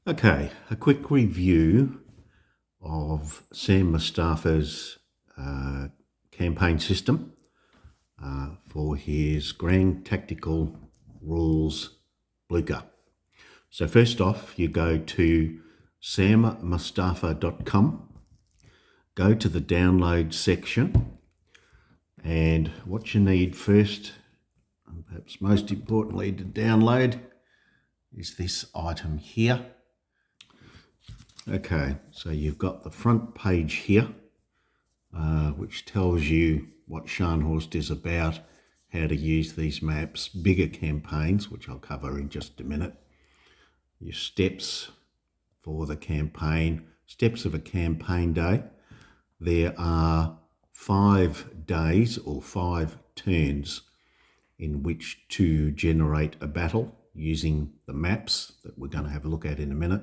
Okay, a quick review of Sam Mustafa's campaign system for his Grand Tactical Rules Blucher. So first off, you go to sammustafa.com, go to the download section, and what you need first, and perhaps most importantly to download, is this item here. Okay, so you've got the front page here, which tells you what Scharnhorst is about, how to use these maps, bigger campaigns, which I'll cover in just a minute, your steps for the campaign, steps of a campaign day. There are 5 days or 5 turns in which to generate a battle using the maps that we're going to have a look at in a minute.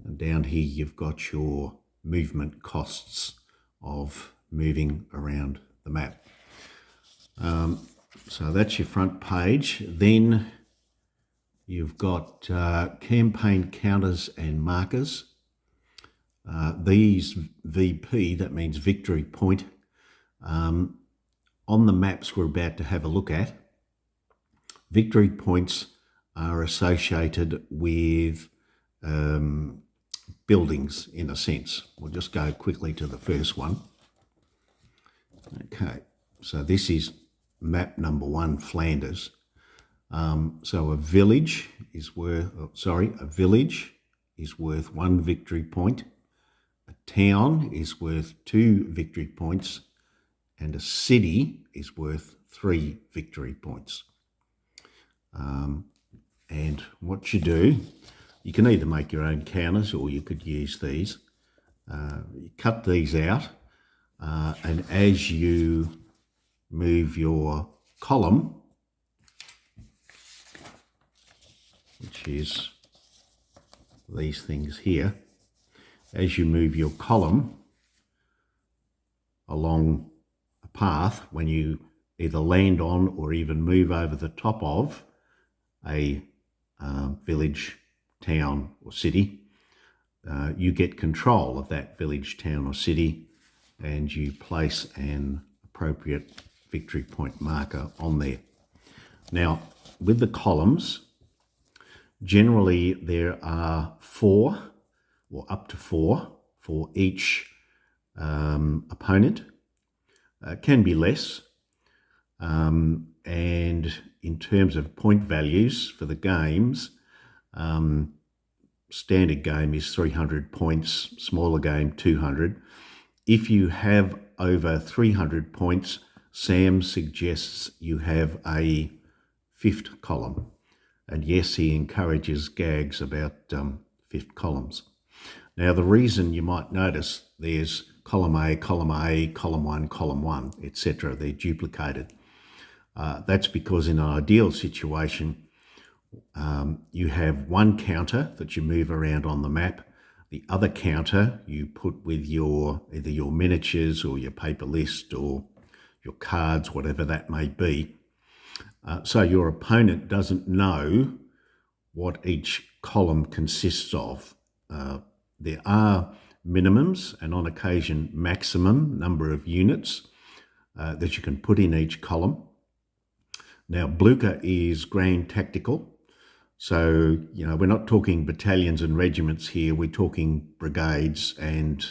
And down here you've got your movement costs of moving around the map. So that's your front page. Then you've got campaign counters and markers. These VP, that means victory point, on the maps we're about to have a look at, victory points are associated with buildings in a sense. We'll just go quickly to the first one. Okay, so this is map number 1, Flanders. So a village is worth 1 victory point, a town is worth 2 victory points, and a city is worth 3 victory points. And what you do, you can either make your own counters or you could use these. You cut these out, and as you move your column, which is these things here, as you move your column along a path, when you either land on or even move over the top of a village, town or city, you get control of that village, town or city, and you place an appropriate victory point marker on there. Now, with the columns, generally there are 4 or up to 4 for each opponent. Can be less. And in terms of point values for the games, standard game is 300 points, smaller game 200. If you have over 300 points, Sam suggests you have a 5th column. And yes, he encourages gags about 5th columns. Now, the reason you might notice there's column A, column 1, etc. They're duplicated. That's because in an ideal situation, you have one counter that you move around on the map. The other counter you put with either your miniatures or your paper list or your cards, whatever that may be. So your opponent doesn't know what each column consists of. There are minimums and on occasion maximum number of units that you can put in each column. Now, Blucher is Grand Tactical. So, we're not talking battalions and regiments here. We're talking brigades and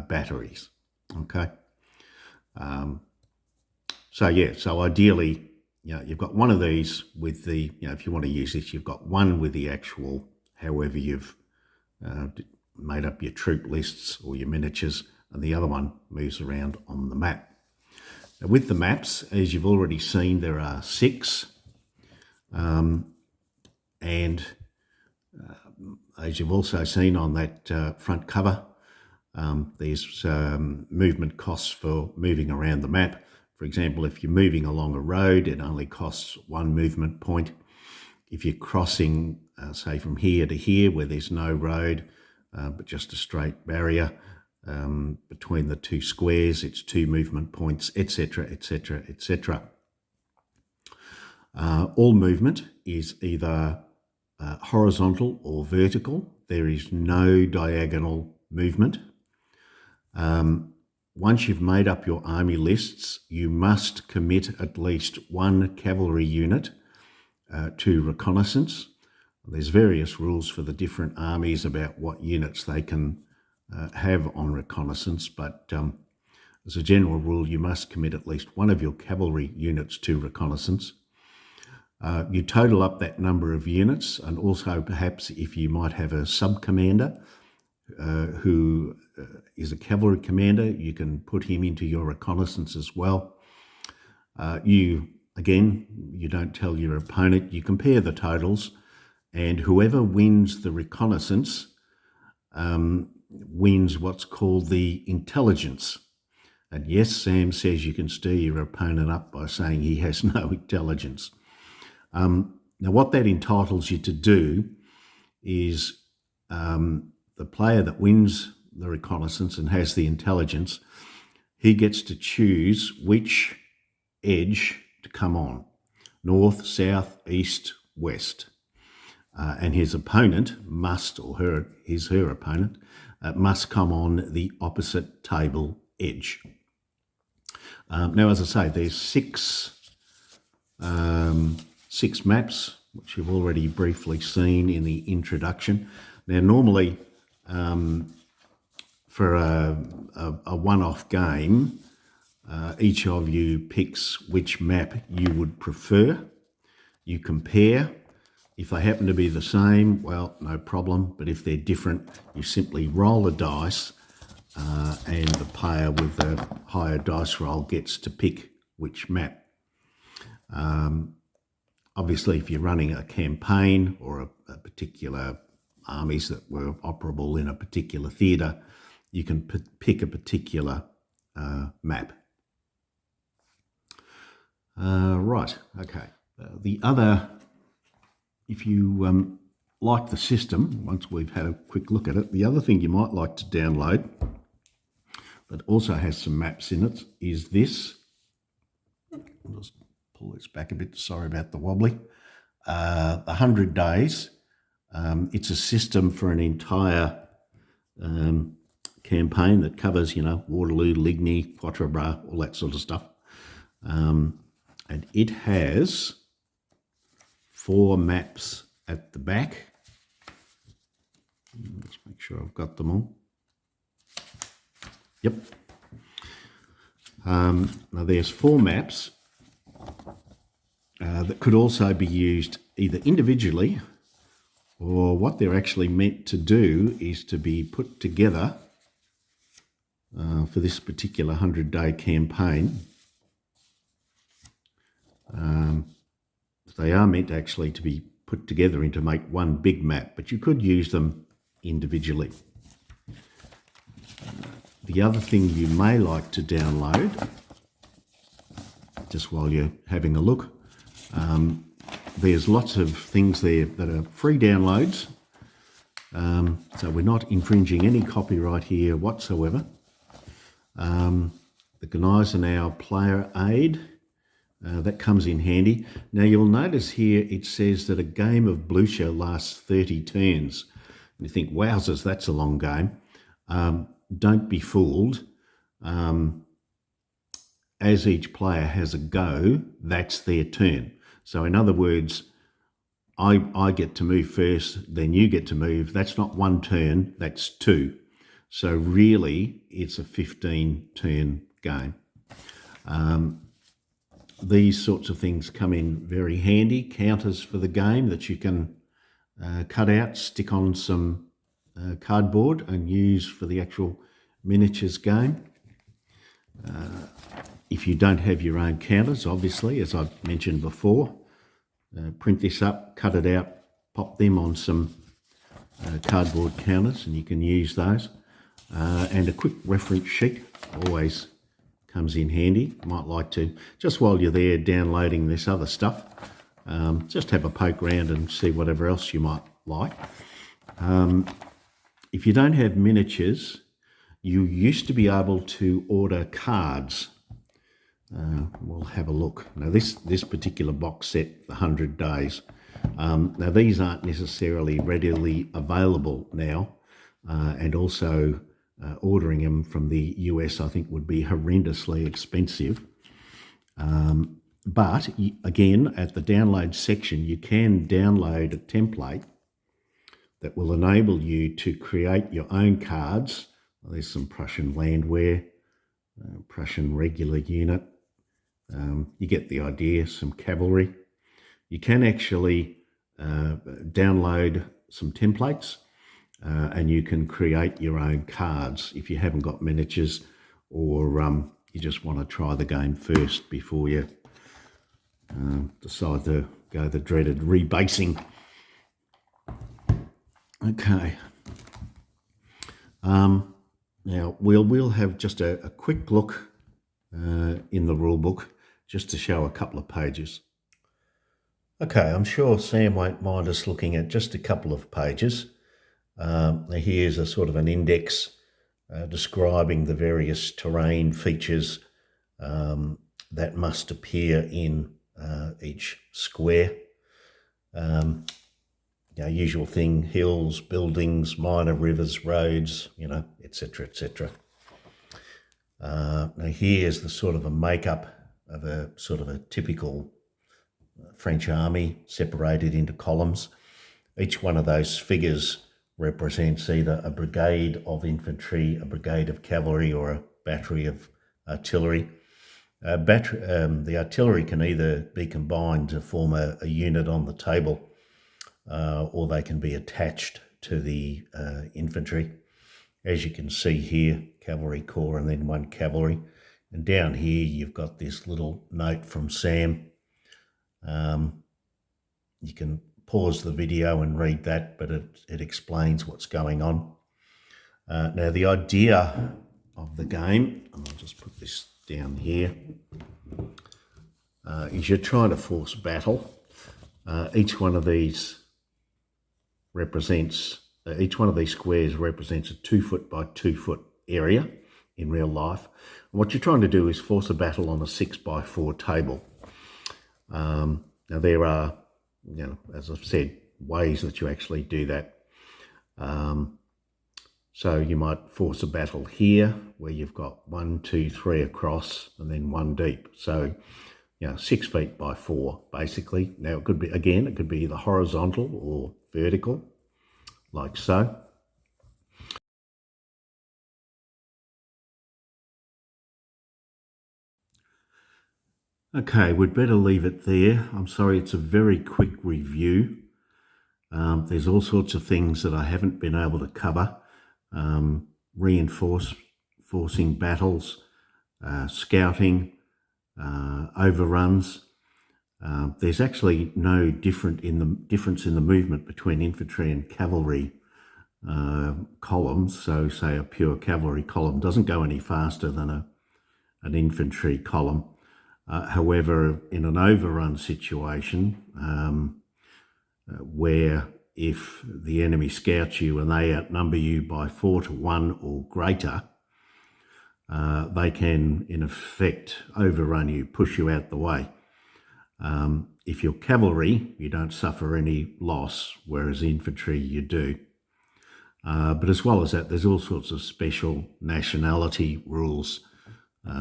batteries, okay? So ideally, you've got one of these with the, if you want to use this, you've got one with the actual, however you've made up your troop lists or your miniatures, and the other one moves around on the map. Now, with the maps, as you've already seen, there are 6. And as you've also seen on that front cover, there's movement costs for moving around the map. For example, if you're moving along a road, it only costs 1 movement point. If you're crossing, say, from here to here, where there's no road, but just a straight barrier between the 2 squares, it's 2 movement points, etc., etc., etc. All movement is either horizontal or vertical. There is no diagonal movement. Once you've made up your army lists, you must commit at least one cavalry unit to reconnaissance. There's various rules for the different armies about what units they can have on reconnaissance, but as a general rule, you must commit at least one of your cavalry units to reconnaissance. You total up that number of units, and also perhaps if you might have a sub-commander who is a cavalry commander, you can put him into your reconnaissance as well. You don't tell your opponent, you compare the totals, and whoever wins the reconnaissance wins what's called the intelligence. And yes, Sam says you can stir your opponent up by saying he has no intelligence. Now, what that entitles you to do is the player that wins the reconnaissance and has the intelligence, he gets to choose which edge to come on, north, south, east, west. And his opponent must, or her opponent, must come on the opposite table edge. Now, as I say, there's six maps, which you've already briefly seen in the introduction. Now, normally, for a one-off game, each of you picks which map you would prefer. You compare. If they happen to be the same, well, no problem. But if they're different, you simply roll the dice, and the player with the higher dice roll gets to pick which map. Obviously, if you're running a campaign or a particular armies that were operable in a particular theatre, you can pick a particular map. Right, okay. The other, if you like the system, once we've had a quick look at it, the other thing you might like to download that also has some maps in it is this. I'll just pull this back a bit, sorry about the wobbly. The 100 Days. It's a system for an entire campaign that covers, Waterloo, Ligny, Quatre Bras, all that sort of stuff. And it has 4 maps at the back. Let's make sure I've got them all. Yep. Now there's 4 maps that could also be used either individually, or what they're actually meant to do is to be put together for this particular 100-day campaign. They are meant actually to be put together into make one big map, but you could use them individually. The other thing you may like to download, just while you're having a look, there's lots of things there that are free downloads, so we're not infringing any copyright here whatsoever. The Gneisenau player aid, that comes in handy. Now you'll notice here it says that a game of Blucher lasts 30 turns. And you think, wowzers, that's a long game. Don't be fooled. As each player has a go, that's their turn. So in other words, I get to move first, then you get to move. That's not one turn, that's 2. So really, it's a 15-turn game. These sorts of things come in very handy. Counters for the game that you can cut out, stick on some cardboard and use for the actual miniatures game. If you don't have your own counters, obviously, as I've mentioned before, print this up, cut it out, pop them on some cardboard counters, and you can use those. And a quick reference sheet always comes in handy. Might like to, just while you're there downloading this other stuff, just have a poke around and see whatever else you might like. If you don't have miniatures, you used to be able to order cards. We'll have a look. Now this particular box set, the 100 Days, Now, these aren't necessarily readily available now, and also ordering them from the US, I think, would be horrendously expensive. But again, at the download section, you can download a template that will enable you to create your own cards. Well, there's some Prussian landwehr, Prussian regular unit. You get the idea, some cavalry. You can actually download some templates and you can create your own cards if you haven't got miniatures, or you just want to try the game first before you decide to go the dreaded rebasing. Okay. Now we'll have just a quick look in the rule book just to show a couple of pages. Okay, I'm sure Sam won't mind us looking at just a couple of pages. Here's a sort of an index describing the various terrain features that must appear in each square. Usual thing: hills, buildings, minor rivers, roads, etc., etc. Now here's the sort of a makeup of a sort of a typical French army, separated into columns. Each one of those figures represents either a brigade of infantry, a brigade of cavalry, or a battery of artillery. The artillery can either be combined to form a unit on the table, or they can be attached to the infantry. As you can see here, cavalry corps and then one cavalry. And down here you've got this little note from Sam. You can pause the video and read that, but it explains what's going on. Now the idea of the game, and I'll just put this down here, is you're trying to force battle. Each one of these squares represents a 2 foot by 2 foot area in real life. And what you're trying to do is force a battle on a 6 by 4 table. Now there are, as I've said, ways that you actually do that. So you might force a battle here where you've got 1, 2, 3 across and then 1 deep. So, 6 feet by 4, basically. Now it could be either horizontal or vertical, like so. Okay, we'd better leave it there. I'm sorry, it's a very quick review. There's all sorts of things that I haven't been able to cover. Forcing battles, scouting, overruns. There's actually no difference in the movement between infantry and cavalry columns. So say a pure cavalry column doesn't go any faster than an infantry column. However, in an overrun situation, where if the enemy scouts you and they outnumber you by 4 to 1 or greater, they can, in effect, overrun you, push you out the way. If you're cavalry, you don't suffer any loss, whereas infantry you do. But as well as that, there's all sorts of special nationality rules,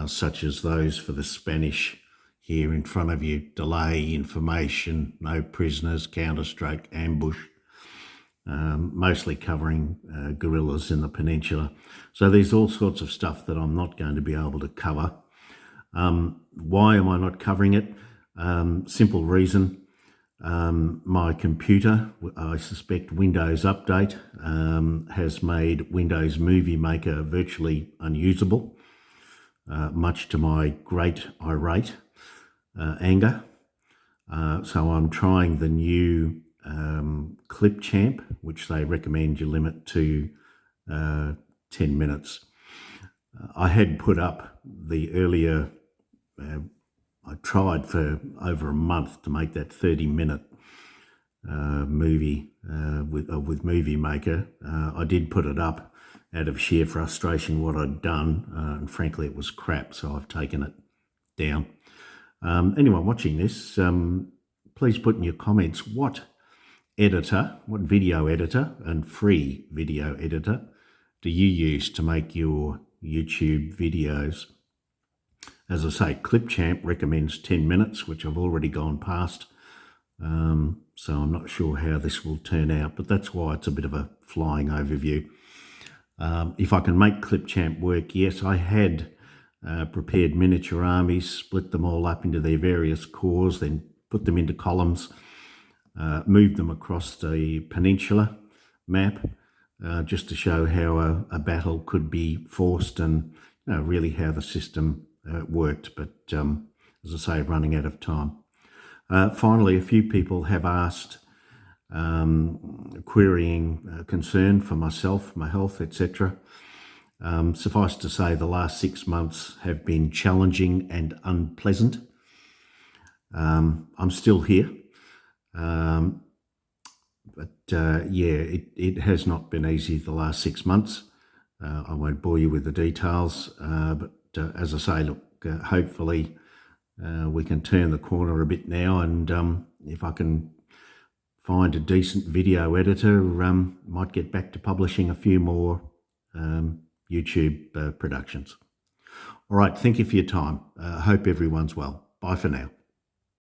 such as those for the Spanish here in front of you: delay, information, no prisoners, counterstroke, ambush, mostly covering guerrillas in the peninsula. So there's all sorts of stuff that I'm not going to be able to cover. Why am I not covering it? Simple reason. My computer, I suspect Windows Update, has made Windows Movie Maker virtually unusable, much to my great irate anger. So I'm trying the new Clip Champ, which they recommend you limit to 10 minutes. I had put up the earlier, I tried for over a month to make that 30-minute movie with Movie Maker. I did put it up out of sheer frustration what I'd done, and frankly it was crap, so I've taken it down. Anyone watching this, please put in your comments what video editor and free video editor do you use to make your YouTube videos. As I say, Clipchamp recommends 10 minutes, which I've already gone past. So I'm not sure how this will turn out, but that's why it's a bit of a flying overview. If I can make Clipchamp work, yes, I had prepared miniature armies, split them all up into their various corps, then put them into columns, moved them across the peninsula map, just to show how a battle could be forced and really how the system worked. But as I say, running out of time. Finally, a few people have asked, querying concern for myself, my health, etc. Suffice to say, the last 6 months have been challenging and unpleasant. I'm still here, but it has not been easy the last 6 months. I won't bore you with the details, but as I say, look, hopefully we can turn the corner a bit now, and if I can find a decent video editor, might get back to publishing a few more YouTube productions. All right, thank you for your time. Hope everyone's well. Bye for now.